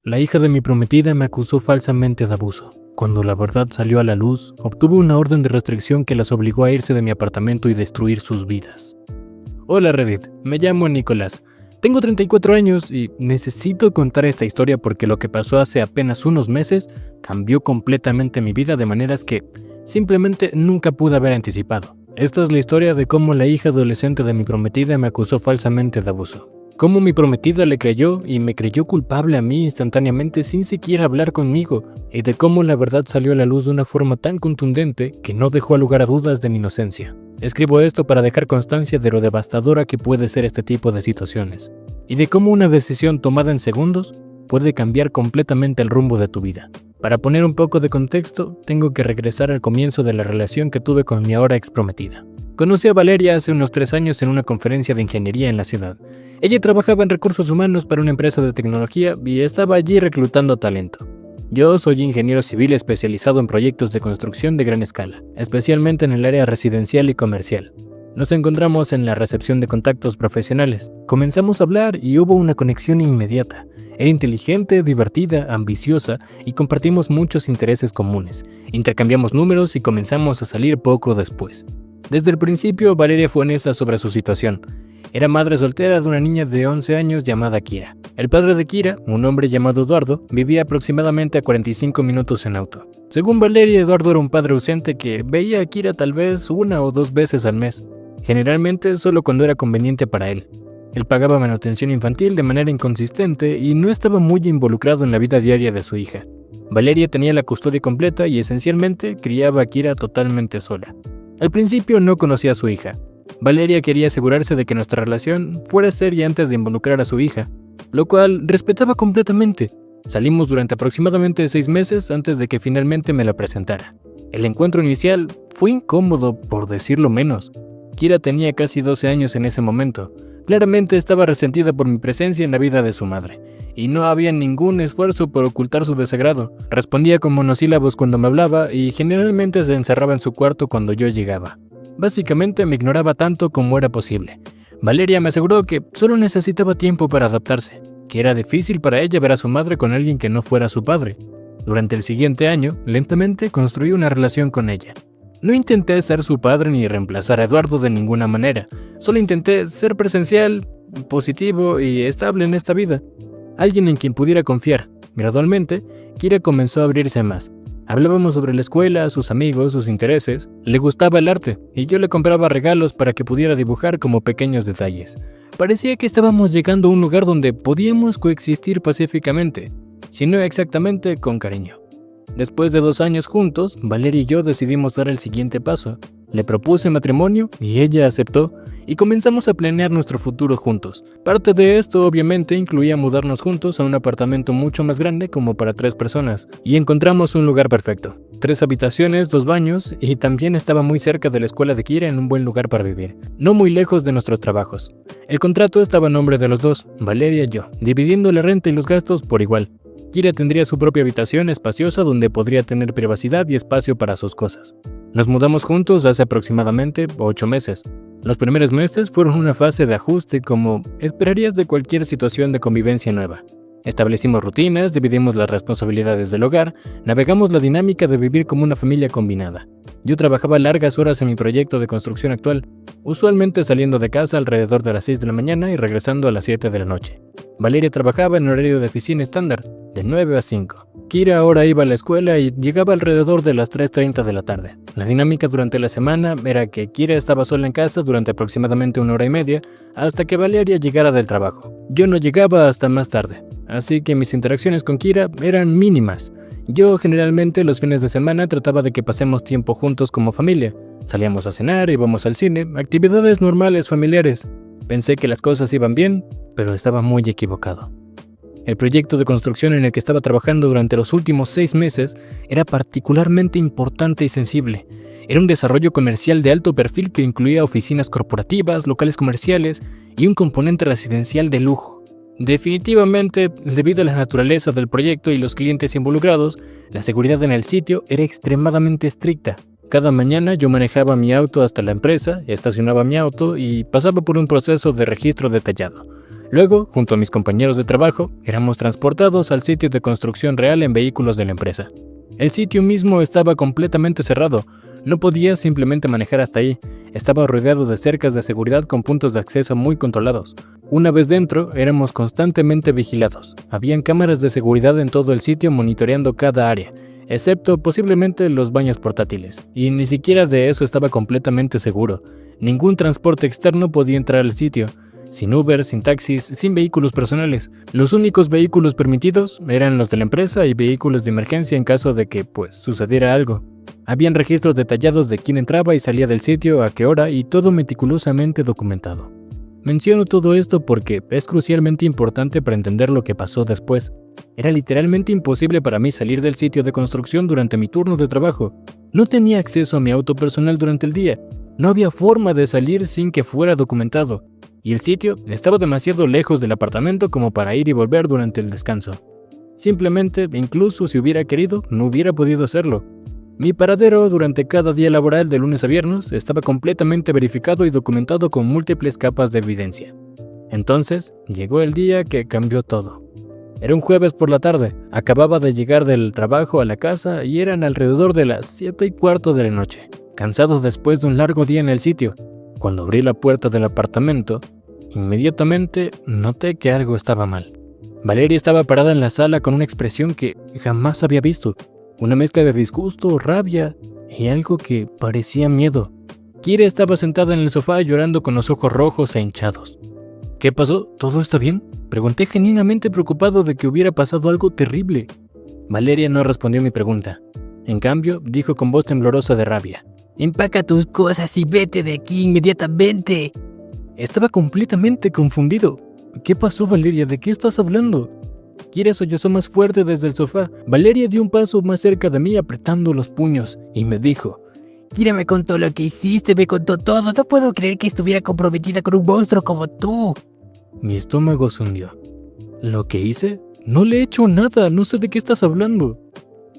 La hija de mi prometida me acusó falsamente de abuso. Cuando la verdad salió a la luz, obtuve una orden de restricción que las obligó a irse de mi apartamento y destruir sus vidas. Hola Reddit, me llamo Nicolás. Tengo 34 años y necesito contar esta historia porque lo que pasó hace apenas unos meses cambió completamente mi vida de maneras que simplemente nunca pude haber anticipado. Esta es la historia de cómo la hija adolescente de mi prometida me acusó falsamente de abuso. Cómo mi prometida le creyó y me creyó culpable a mí instantáneamente sin siquiera hablar conmigo, y de cómo la verdad salió a la luz de una forma tan contundente que no dejó lugar a dudas de mi inocencia. Escribo esto para dejar constancia de lo devastadora que puede ser este tipo de situaciones, y de cómo una decisión tomada en segundos puede cambiar completamente el rumbo de tu vida. Para poner un poco de contexto, tengo que regresar al comienzo de la relación que tuve con mi ahora ex prometida. Conocí a Valeria hace unos 3 años en una conferencia de ingeniería en la ciudad. Ella trabajaba en recursos humanos para una empresa de tecnología y estaba allí reclutando talento. Yo soy ingeniero civil especializado en proyectos de construcción de gran escala, especialmente en el área residencial y comercial. Nos encontramos en la recepción de contactos profesionales. Comenzamos a hablar y hubo una conexión inmediata. Era inteligente, divertida, ambiciosa y compartimos muchos intereses comunes. Intercambiamos números y comenzamos a salir poco después. Desde el principio, Valeria fue honesta sobre su situación. Era madre soltera de una niña de 11 años llamada Kira. El padre de Kira, un hombre llamado Eduardo, vivía aproximadamente a 45 minutos en auto. Según Valeria, Eduardo era un padre ausente que veía a Kira tal vez 1 o 2 veces al mes, generalmente solo cuando era conveniente para él. Él pagaba manutención infantil de manera inconsistente y no estaba muy involucrado en la vida diaria de su hija. Valeria tenía la custodia completa y esencialmente criaba a Kira totalmente sola. Al principio no conocía a su hija. Valeria quería asegurarse de que nuestra relación fuera seria antes de involucrar a su hija, lo cual respetaba completamente. Salimos durante aproximadamente 6 meses antes de que finalmente me la presentara. El encuentro inicial fue incómodo, por decirlo menos. Kira tenía casi 12 años en ese momento. Claramente estaba resentida por mi presencia en la vida de su madre, y no había ningún esfuerzo por ocultar su desagrado. Respondía con monosílabos cuando me hablaba y generalmente se encerraba en su cuarto cuando yo llegaba. Básicamente me ignoraba tanto como era posible. Valeria me aseguró que solo necesitaba tiempo para adaptarse, que era difícil para ella ver a su madre con alguien que no fuera su padre. Durante el siguiente año, lentamente construí una relación con ella. No intenté ser su padre ni reemplazar a Eduardo de ninguna manera, solo intenté ser presencial, positivo y estable en esta vida. Alguien en quien pudiera confiar. Gradualmente, Kira comenzó a abrirse más. Hablábamos sobre la escuela, sus amigos, sus intereses. Le gustaba el arte y yo le compraba regalos para que pudiera dibujar como pequeños detalles. Parecía que estábamos llegando a un lugar donde podíamos coexistir pacíficamente, si no exactamente con cariño. Después de 2 años juntos, Valeria y yo decidimos dar el siguiente paso. Le propuse matrimonio y ella aceptó, y comenzamos a planear nuestro futuro juntos. Parte de esto obviamente incluía mudarnos juntos a un apartamento mucho más grande como para 3 personas, y encontramos un lugar perfecto. 3 habitaciones, 2 baños, y también estaba muy cerca de la escuela de Kira en un buen lugar para vivir, no muy lejos de nuestros trabajos. El contrato estaba a nombre de los dos, Valeria y yo, dividiendo la renta y los gastos por igual. Kira tendría su propia habitación espaciosa donde podría tener privacidad y espacio para sus cosas. Nos mudamos juntos hace aproximadamente 8 meses. Los primeros meses fueron una fase de ajuste como esperarías de cualquier situación de convivencia nueva. Establecimos rutinas, dividimos las responsabilidades del hogar, navegamos la dinámica de vivir como una familia combinada. Yo trabajaba largas horas en mi proyecto de construcción actual, usualmente saliendo de casa alrededor de las 6 de la mañana y regresando a las 7 de la noche. Valeria trabajaba en horario de oficina estándar, de 9 a 5. Kira ahora iba a la escuela y llegaba alrededor de las 3:30 de la tarde. La dinámica durante la semana era que Kira estaba sola en casa durante aproximadamente 1 hora y media hasta que Valeria llegara del trabajo. Yo no llegaba hasta más tarde, así que mis interacciones con Kira eran mínimas. Yo generalmente los fines de semana trataba de que pasemos tiempo juntos como familia. Salíamos a cenar, íbamos al cine, actividades normales familiares. Pensé que las cosas iban bien, pero estaba muy equivocado. El proyecto de construcción en el que estaba trabajando durante los últimos 6 meses era particularmente importante y sensible. Era un desarrollo comercial de alto perfil que incluía oficinas corporativas, locales comerciales y un componente residencial de lujo. Definitivamente, debido a la naturaleza del proyecto y los clientes involucrados, la seguridad en el sitio era extremadamente estricta. Cada mañana yo manejaba mi auto hasta la empresa, estacionaba mi auto y pasaba por un proceso de registro detallado. Luego, junto a mis compañeros de trabajo, éramos transportados al sitio de construcción real en vehículos de la empresa. El sitio mismo estaba completamente cerrado. No podía simplemente manejar hasta ahí. Estaba rodeado de cercas de seguridad con puntos de acceso muy controlados. Una vez dentro, éramos constantemente vigilados. Habían cámaras de seguridad en todo el sitio monitoreando cada área, excepto posiblemente los baños portátiles. Y ni siquiera de eso estaba completamente seguro. Ningún transporte externo podía entrar al sitio. Sin Uber, sin taxis, sin vehículos personales. Los únicos vehículos permitidos eran los de la empresa y vehículos de emergencia en caso de que, sucediera algo. Habían registros detallados de quién entraba y salía del sitio, a qué hora y todo meticulosamente documentado. Menciono todo esto porque es crucialmente importante para entender lo que pasó después. Era literalmente imposible para mí salir del sitio de construcción durante mi turno de trabajo. No tenía acceso a mi auto personal durante el día. No había forma de salir sin que fuera documentado. Y el sitio estaba demasiado lejos del apartamento como para ir y volver durante el descanso. Simplemente, incluso si hubiera querido, no hubiera podido hacerlo. Mi paradero durante cada día laboral de lunes a viernes estaba completamente verificado y documentado con múltiples capas de evidencia. Entonces, llegó el día que cambió todo. Era un jueves por la tarde, acababa de llegar del trabajo a la casa y eran alrededor de las 7:15 de la noche, cansado después de un largo día en el sitio. Cuando abrí la puerta del apartamento, inmediatamente noté que algo estaba mal. Valeria estaba parada en la sala con una expresión que jamás había visto. Una mezcla de disgusto, rabia y algo que parecía miedo. Kira estaba sentada en el sofá llorando con los ojos rojos e hinchados. ¿Qué pasó? ¿Todo está bien? Pregunté genuinamente preocupado de que hubiera pasado algo terrible. Valeria no respondió mi pregunta. En cambio, dijo con voz temblorosa de rabia: «Empaca tus cosas y vete de aquí inmediatamente». Estaba completamente confundido. ¿Qué pasó, Valeria? ¿De qué estás hablando? Kira sollozó más fuerte desde el sofá. Valeria dio un paso más cerca de mí apretando los puños y me dijo: Kira me contó lo que hiciste, me contó todo. No puedo creer que estuviera comprometida con un monstruo como tú. Mi estómago se hundió. ¿Lo que hice? No le he hecho nada, no sé de qué estás hablando.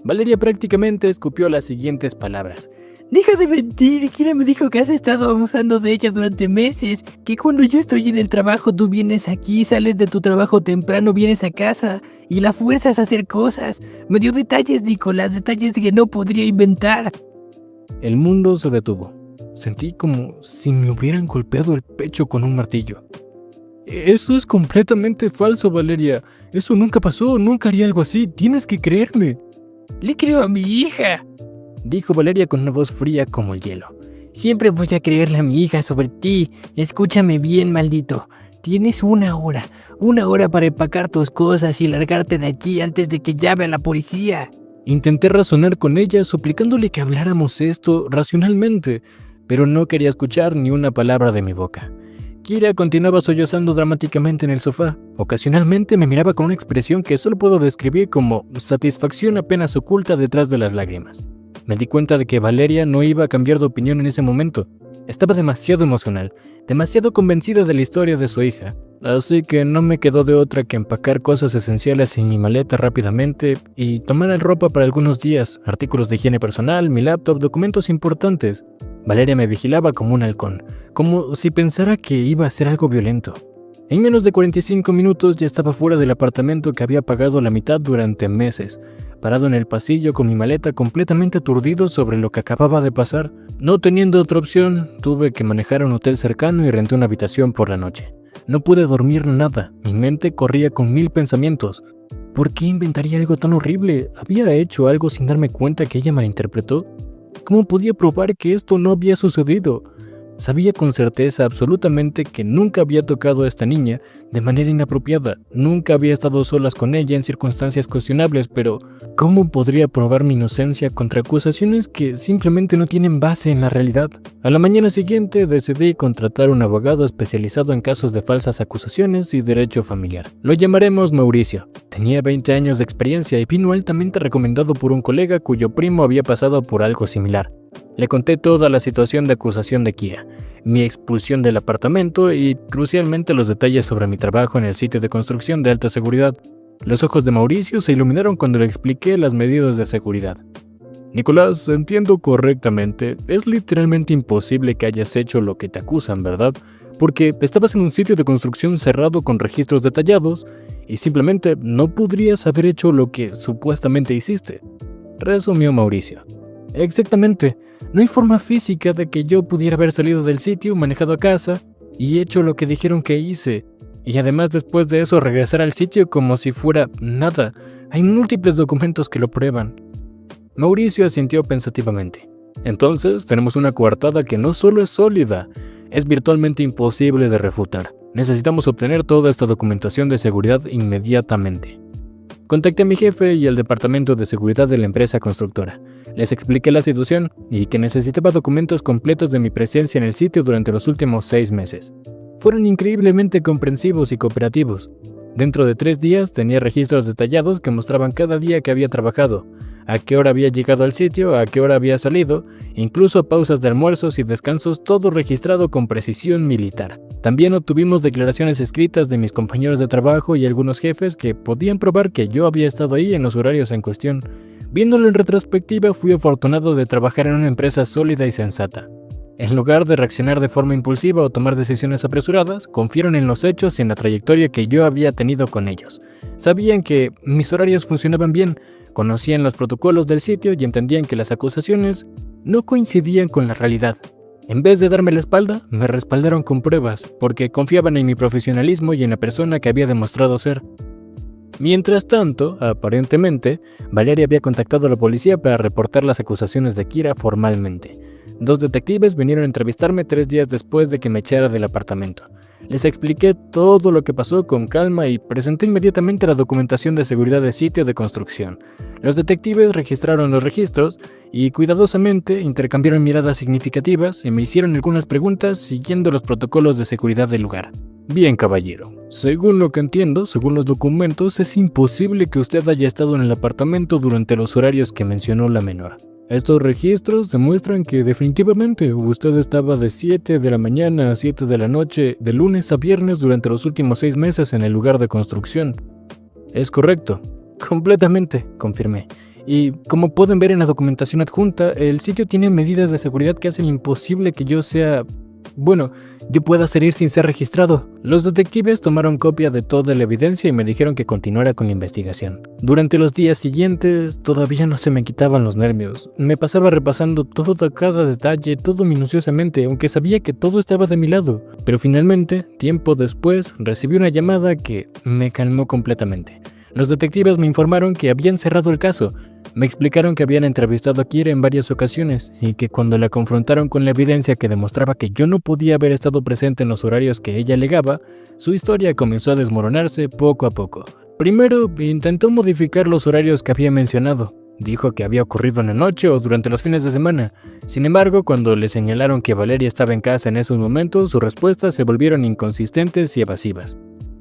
Valeria prácticamente escupió las siguientes palabras: Deja de mentir, Kira me dijo que has estado abusando de ella durante meses, que cuando yo estoy en el trabajo tú vienes aquí, sales de tu trabajo temprano, vienes a casa y la fuerzas a hacer cosas. Me dio detalles, Nicolás, detalles que no podría inventar. El mundo se detuvo. Sentí como si me hubieran golpeado el pecho con un martillo. Eso es completamente falso, Valeria. Eso nunca pasó, nunca haría algo así. Tienes que creerme. Le creo a mi hija, dijo Valeria con una voz fría como el hielo. Siempre voy a creerle a mi hija sobre ti. Escúchame bien, maldito. Tienes una hora para empacar tus cosas y largarte de aquí antes de que llame a la policía. Intenté razonar con ella, suplicándole que habláramos esto racionalmente, pero no quería escuchar ni una palabra de mi boca. Kira continuaba sollozando dramáticamente en el sofá. Ocasionalmente me miraba con una expresión que solo puedo describir como satisfacción apenas oculta detrás de las lágrimas. Me di cuenta de que Valeria no iba a cambiar de opinión en ese momento. Estaba demasiado emocional, demasiado convencida de la historia de su hija. Así que no me quedó de otra que empacar cosas esenciales en mi maleta rápidamente y tomar ropa para algunos días, artículos de higiene personal, mi laptop, documentos importantes. Valeria me vigilaba como un halcón, como si pensara que iba a hacer algo violento. En menos de 45 minutos ya estaba fuera del apartamento que había pagado la mitad durante meses, parado en el pasillo con mi maleta completamente aturdido sobre lo que acababa de pasar. No teniendo otra opción, tuve que manejar a un hotel cercano y renté una habitación por la noche. No pude dormir nada, mi mente corría con 1000 pensamientos. ¿Por qué inventaría algo tan horrible? ¿Había hecho algo sin darme cuenta que ella malinterpretó? ¿Cómo podía probar que esto no había sucedido? Sabía con certeza absolutamente que nunca había tocado a esta niña de manera inapropiada, nunca había estado solas con ella en circunstancias cuestionables, pero ¿cómo podría probar mi inocencia contra acusaciones que simplemente no tienen base en la realidad? A la mañana siguiente decidí contratar un abogado especializado en casos de falsas acusaciones y derecho familiar. Lo llamaremos Mauricio. Tenía 20 años de experiencia y vino altamente recomendado por un colega cuyo primo había pasado por algo similar. Le conté toda la situación de acusación de Kira, mi expulsión del apartamento y, crucialmente, los detalles sobre mi trabajo en el sitio de construcción de alta seguridad. Los ojos de Mauricio se iluminaron cuando le expliqué las medidas de seguridad. Nicolás, entiendo correctamente, es literalmente imposible que hayas hecho lo que te acusan, ¿verdad? porque estabas en un sitio de construcción cerrado con registros detallados y simplemente no podrías haber hecho lo que supuestamente hiciste, resumió Mauricio. Exactamente, no hay forma física de que yo pudiera haber salido del sitio, manejado a casa y hecho lo que dijeron que hice, y además después de eso regresar al sitio como si fuera nada. Hay múltiples documentos que lo prueban. Mauricio asintió pensativamente. Entonces tenemos una coartada que no solo es sólida, es virtualmente imposible de refutar. Necesitamos obtener toda esta documentación de seguridad inmediatamente. Contacté a mi jefe y al departamento de seguridad de la empresa constructora. Les expliqué la situación y que necesitaba documentos completos de mi presencia en el sitio durante los últimos 6 meses. Fueron increíblemente comprensivos y cooperativos. Dentro de 3 días tenía registros detallados que mostraban cada día que había trabajado, a qué hora había llegado al sitio, a qué hora había salido, incluso pausas de almuerzos y descansos, todo registrado con precisión militar. También obtuvimos declaraciones escritas de mis compañeros de trabajo y algunos jefes que podían probar que yo había estado ahí en los horarios en cuestión. Viéndolo en retrospectiva, fui afortunado de trabajar en una empresa sólida y sensata. En lugar de reaccionar de forma impulsiva o tomar decisiones apresuradas, confiaron en los hechos y en la trayectoria que yo había tenido con ellos. Sabían que mis horarios funcionaban bien, conocían los protocolos del sitio y entendían que las acusaciones no coincidían con la realidad. En vez de darme la espalda, me respaldaron con pruebas, porque confiaban en mi profesionalismo y en la persona que había demostrado ser. Mientras tanto, aparentemente, Valeria había contactado a la policía para reportar las acusaciones de Kira formalmente. 2 detectives vinieron a entrevistarme 3 días después de que me echara del apartamento. Les expliqué todo lo que pasó con calma y presenté inmediatamente la documentación de seguridad de sitio de construcción. Los detectives registraron los registros y cuidadosamente intercambiaron miradas significativas y me hicieron algunas preguntas siguiendo los protocolos de seguridad del lugar. Bien, caballero. Según lo que entiendo, según los documentos, es imposible que usted haya estado en el apartamento durante los horarios que mencionó la menor. Estos registros demuestran que definitivamente usted estaba de 7 de la mañana a 7 de la noche, de lunes a viernes durante los últimos 6 meses en el lugar de construcción. Es correcto. Completamente, confirmé. Y como pueden ver en la documentación adjunta, el sitio tiene medidas de seguridad que hacen imposible que yo pueda salir sin ser registrado. Los detectives tomaron copia de toda la evidencia y me dijeron que continuara con la investigación. Durante los días siguientes todavía no se me quitaban los nervios. Me pasaba repasando cada detalle, todo minuciosamente, aunque sabía que todo estaba de mi lado. Pero finalmente, tiempo después, recibí una llamada que me calmó completamente. Los detectives me informaron que habían cerrado el caso. Me explicaron que habían entrevistado a Kira en varias ocasiones y que cuando la confrontaron con la evidencia que demostraba que yo no podía haber estado presente en los horarios que ella alegaba, su historia comenzó a desmoronarse poco a poco. Primero, intentó modificar los horarios que había mencionado. Dijo que había ocurrido en la noche o durante los fines de semana. Sin embargo, cuando le señalaron que Valeria estaba en casa en esos momentos, sus respuestas se volvieron inconsistentes y evasivas.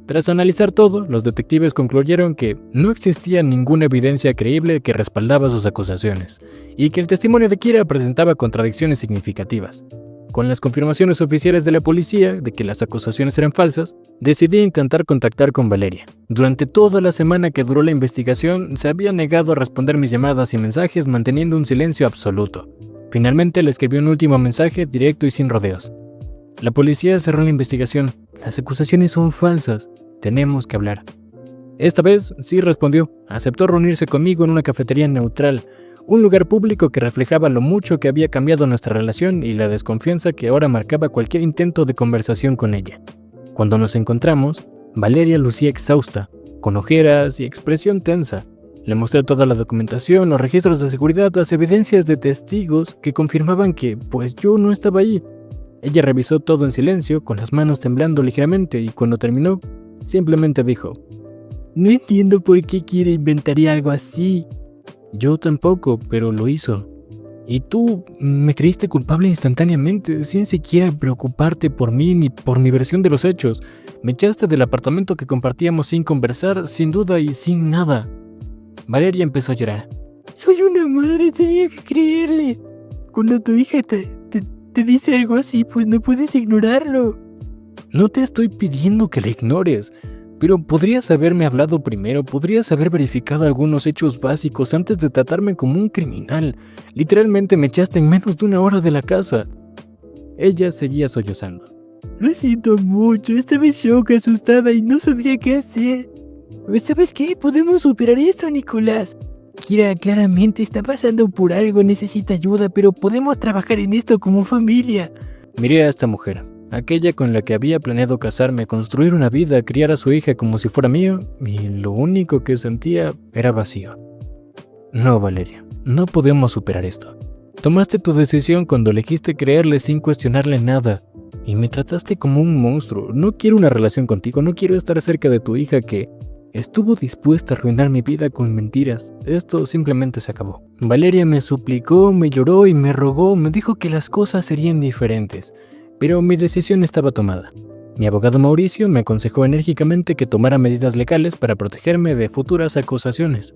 Tras analizar todo, los detectives concluyeron que no existía ninguna evidencia creíble que respaldaba sus acusaciones, y que el testimonio de Kira presentaba contradicciones significativas. Con las confirmaciones oficiales de la policía de que las acusaciones eran falsas, decidí intentar contactar con Valeria. Durante toda la semana que duró la investigación, se había negado a responder mis llamadas y mensajes manteniendo un silencio absoluto. Finalmente le escribí un último mensaje directo y sin rodeos. La policía cerró la investigación. Las acusaciones son falsas. Tenemos que hablar. Esta vez sí respondió. Aceptó reunirse conmigo en una cafetería neutral, un lugar público que reflejaba lo mucho que había cambiado nuestra relación y la desconfianza que ahora marcaba cualquier intento de conversación con ella. Cuando nos encontramos, Valeria lucía exhausta, con ojeras y expresión tensa. Le mostré toda la documentación, los registros de seguridad, las evidencias de testigos que confirmaban que, yo no estaba ahí. Ella revisó todo en silencio, con las manos temblando ligeramente, y cuando terminó, simplemente dijo: No entiendo por qué Kira inventaría algo así. Yo tampoco, pero lo hizo. Y tú me creíste culpable instantáneamente, sin siquiera preocuparte por mí ni por mi versión de los hechos. Me echaste del apartamento que compartíamos sin conversar, sin duda y sin nada. Valeria empezó a llorar. Soy una madre, tenía que creerle. Cuando tu hija te dice algo así, pues no puedes ignorarlo. No te estoy pidiendo que la ignores, pero podrías haberme hablado primero, podrías haber verificado algunos hechos básicos antes de tratarme como un criminal. Literalmente me echaste en menos de 1 hora de la casa. Ella seguía sollozando. Lo siento mucho, estaba en shock, asustada y no sabía qué hacer. ¿Sabes qué? Podemos superar esto, Nicolás. Kira claramente está pasando por algo, necesita ayuda, pero podemos trabajar en esto como familia. Miré a esta mujer, aquella con la que había planeado casarme, construir una vida, criar a su hija como si fuera mío, y lo único que sentía era vacío. No, Valeria, no podemos superar esto. Tomaste tu decisión cuando elegiste creerle sin cuestionarle nada, y me trataste como un monstruo. No quiero una relación contigo, no quiero estar cerca de tu hija que estuvo dispuesta a arruinar mi vida con mentiras. Esto simplemente se acabó. Valeria me suplicó, me lloró y me rogó, me dijo que las cosas serían diferentes, pero mi decisión estaba tomada. Mi abogado Mauricio me aconsejó enérgicamente que tomara medidas legales para protegerme de futuras acusaciones.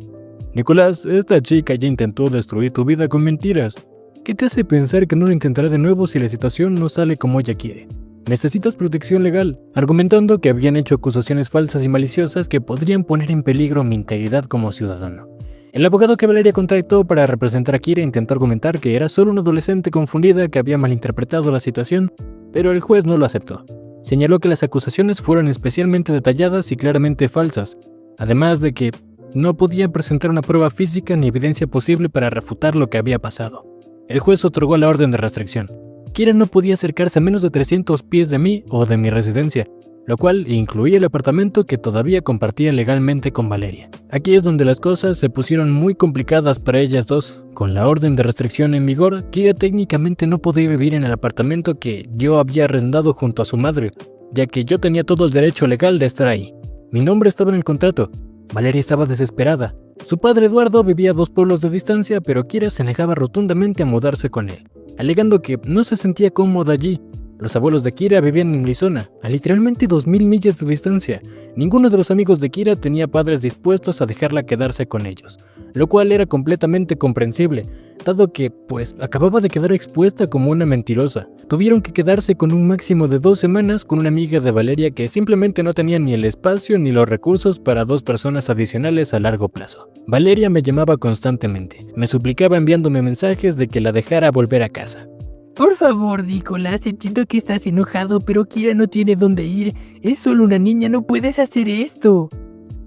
Nicolás, esta chica ya intentó destruir tu vida con mentiras. ¿Qué te hace pensar que no lo intentará de nuevo si la situación no sale como ella quiere? Necesitas protección legal, argumentando que habían hecho acusaciones falsas y maliciosas que podrían poner en peligro mi integridad como ciudadano. El abogado que Valeria contrató para representar a Kira intentó argumentar que era solo una adolescente confundida que había malinterpretado la situación, pero el juez no lo aceptó. Señaló que las acusaciones fueron especialmente detalladas y claramente falsas, además de que no podía presentar una prueba física ni evidencia posible para refutar lo que había pasado. El juez otorgó la orden de restricción. Kira no podía acercarse a menos de 300 pies de mí o de mi residencia, lo cual incluía el apartamento que todavía compartía legalmente con Valeria. Aquí es donde las cosas se pusieron muy complicadas para ellas dos. Con la orden de restricción en vigor, Kira técnicamente no podía vivir en el apartamento que yo había arrendado junto a su madre, ya que yo tenía todo el derecho legal de estar ahí. Mi nombre estaba en el contrato. Valeria estaba desesperada. Su padre Eduardo vivía a 2 pueblos de distancia, pero Kira se negaba rotundamente a mudarse con él, alegando que no se sentía cómoda allí. Los abuelos de Kira vivían en Arizona, a literalmente 2000 millas de distancia. Ninguno de los amigos de Kira tenía padres dispuestos a dejarla quedarse con ellos, lo cual era completamente comprensible, dado que, acababa de quedar expuesta como una mentirosa. Tuvieron que quedarse con un máximo de 2 semanas con una amiga de Valeria que simplemente no tenía ni el espacio ni los recursos para 2 personas adicionales a largo plazo. Valeria me llamaba constantemente, me suplicaba enviándome mensajes de que la dejara volver a casa. Por favor, Nicolás, entiendo que estás enojado, pero Kira no tiene dónde ir. Es solo una niña, no puedes hacer esto.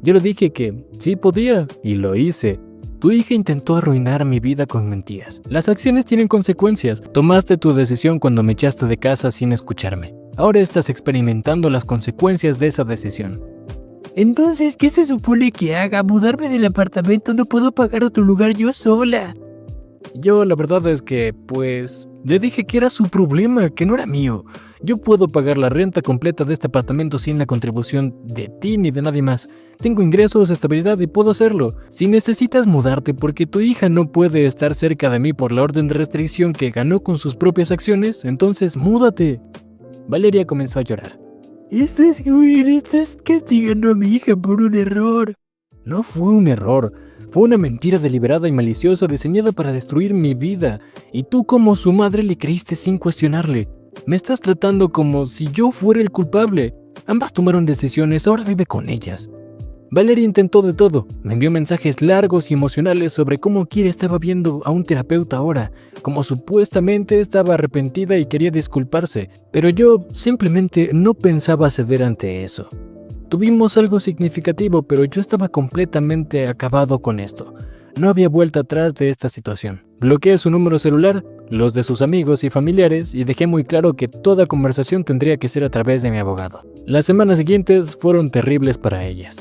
Yo le dije que sí podía, y lo hice. Tu hija intentó arruinar mi vida con mentiras. Las acciones tienen consecuencias. Tomaste tu decisión cuando me echaste de casa sin escucharme. Ahora estás experimentando las consecuencias de esa decisión. Entonces, ¿qué se supone que haga? ¿Mudarme del apartamento? No puedo pagar otro lugar yo sola. Yo la verdad es que, le dije que era su problema, que no era mío. Yo puedo pagar la renta completa de este apartamento sin la contribución de ti ni de nadie más. Tengo ingresos, estabilidad y puedo hacerlo. Si necesitas mudarte porque tu hija no puede estar cerca de mí por la orden de restricción que ganó con sus propias acciones, entonces múdate. Valeria comenzó a llorar. Estás cruel, estás castigando a mi hija por un error. No fue un error. Fue una mentira deliberada y maliciosa diseñada para destruir mi vida, y tú como su madre le creíste sin cuestionarle. Me estás tratando como si yo fuera el culpable. Ambas tomaron decisiones, ahora vive con ellas. Valeria intentó de todo. Me envió mensajes largos y emocionales sobre cómo Kira estaba viendo a un terapeuta ahora, como supuestamente estaba arrepentida y quería disculparse, pero yo simplemente no pensaba ceder ante eso. Tuvimos algo significativo, pero yo estaba completamente acabado con esto. No había vuelta atrás de esta situación. Bloqueé su número celular, los de sus amigos y familiares, y dejé muy claro que toda conversación tendría que ser a través de mi abogado. Las semanas siguientes fueron terribles para ellas.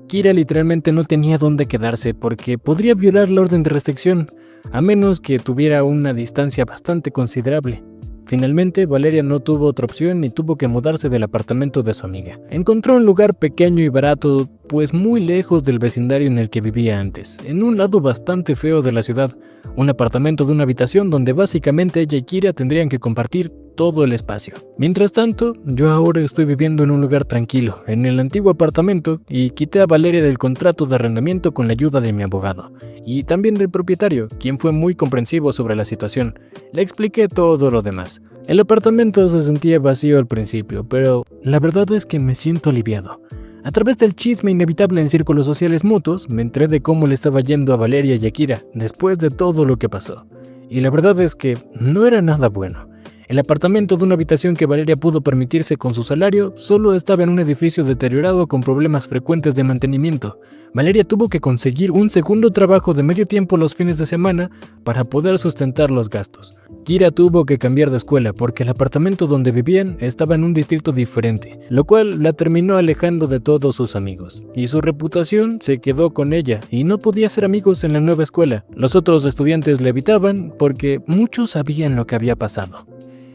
Kira literalmente no tenía dónde quedarse porque podría violar la orden de restricción, a menos que tuviera una distancia bastante considerable. Finalmente, Valeria no tuvo otra opción y tuvo que mudarse del apartamento de su amiga. Encontró un lugar pequeño y barato, muy lejos del vecindario en el que vivía antes, en un lado bastante feo de la ciudad, un apartamento de una habitación donde básicamente ella y Kira tendrían que compartir todo el espacio. Mientras tanto, yo ahora estoy viviendo en un lugar tranquilo, en el antiguo apartamento, y quité a Valeria del contrato de arrendamiento con la ayuda de mi abogado, y también del propietario, quien fue muy comprensivo sobre la situación. Le expliqué todo lo demás. El apartamento se sentía vacío al principio, pero la verdad es que me siento aliviado. A través del chisme inevitable en círculos sociales mutuos, me enteré de cómo le estaba yendo a Valeria y a Kira después de todo lo que pasó. Y la verdad es que no era nada bueno. El apartamento de una habitación que Valeria pudo permitirse con su salario solo estaba en un edificio deteriorado con problemas frecuentes de mantenimiento. Valeria tuvo que conseguir un segundo trabajo de medio tiempo los fines de semana para poder sustentar los gastos. Kira tuvo que cambiar de escuela porque el apartamento donde vivían estaba en un distrito diferente, lo cual la terminó alejando de todos sus amigos. Y su reputación se quedó con ella y no podía hacer amigos en la nueva escuela. Los otros estudiantes le evitaban porque muchos sabían lo que había pasado.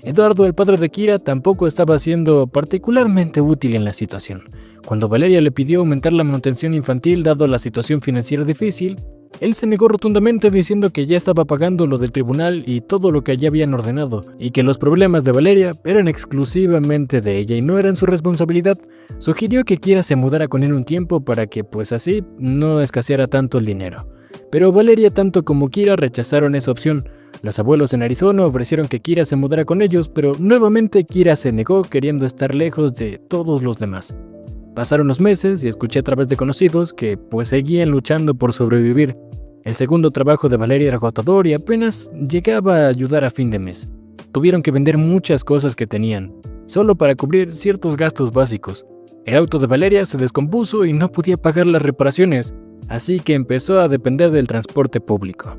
Eduardo, el padre de Kira, tampoco estaba siendo particularmente útil en la situación. Cuando Valeria le pidió aumentar la manutención infantil dado la situación financiera difícil, él se negó rotundamente diciendo que ya estaba pagando lo del tribunal y todo lo que allí habían ordenado, y que los problemas de Valeria eran exclusivamente de ella y no eran su responsabilidad. Sugirió que Kira se mudara con él un tiempo para que, pues así, no escaseara tanto el dinero. Pero Valeria tanto como Kira rechazaron esa opción. Los abuelos en Arizona ofrecieron que Kira se mudara con ellos, pero nuevamente Kira se negó queriendo estar lejos de todos los demás. Pasaron los meses y escuché a través de conocidos que pues seguían luchando por sobrevivir. El segundo trabajo de Valeria era agotador y apenas llegaba a ayudar a fin de mes. Tuvieron que vender muchas cosas que tenían, solo para cubrir ciertos gastos básicos. El auto de Valeria se descompuso y no podía pagar las reparaciones, así que empezó a depender del transporte público.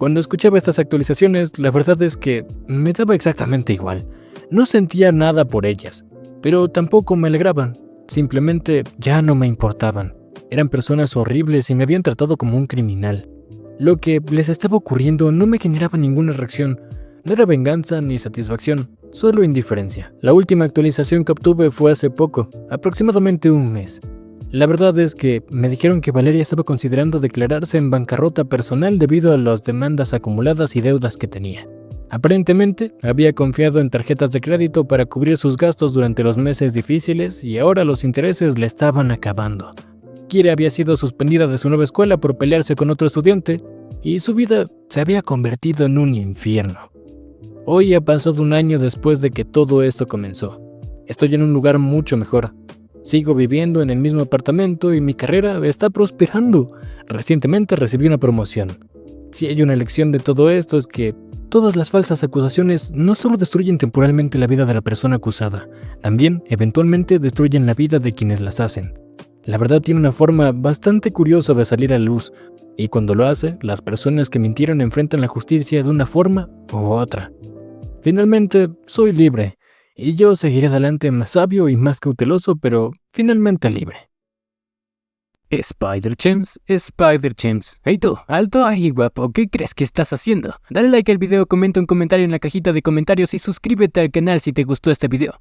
Cuando escuchaba estas actualizaciones, la verdad es que me daba exactamente igual. No sentía nada por ellas, pero tampoco me alegraban. Simplemente ya no me importaban. Eran personas horribles y me habían tratado como un criminal. Lo que les estaba ocurriendo no me generaba ninguna reacción. No era venganza ni satisfacción, solo indiferencia. La última actualización que obtuve fue hace poco, aproximadamente un mes. La verdad es que me dijeron que Valeria estaba considerando declararse en bancarrota personal debido a las demandas acumuladas y deudas que tenía. Aparentemente, había confiado en tarjetas de crédito para cubrir sus gastos durante los meses difíciles y ahora los intereses le estaban acabando. Kira había sido suspendida de su nueva escuela por pelearse con otro estudiante y su vida se había convertido en un infierno. Hoy ha pasado un año después de que todo esto comenzó. Estoy en un lugar mucho mejor. Sigo viviendo en el mismo apartamento y mi carrera está prosperando. Recientemente recibí una promoción. Si hay una lección de todo esto es que todas las falsas acusaciones no solo destruyen temporalmente la vida de la persona acusada, también eventualmente destruyen la vida de quienes las hacen. La verdad tiene una forma bastante curiosa de salir a la luz, y cuando lo hace, las personas que mintieron enfrentan la justicia de una forma u otra. Finalmente, soy libre. Y yo seguiré adelante más sabio y más cauteloso, pero finalmente libre. Spider-Chems. Hey tú, alto ahí guapo, ¿qué crees que estás haciendo? Dale like al video, comenta un comentario en la cajita de comentarios y suscríbete al canal si te gustó este video.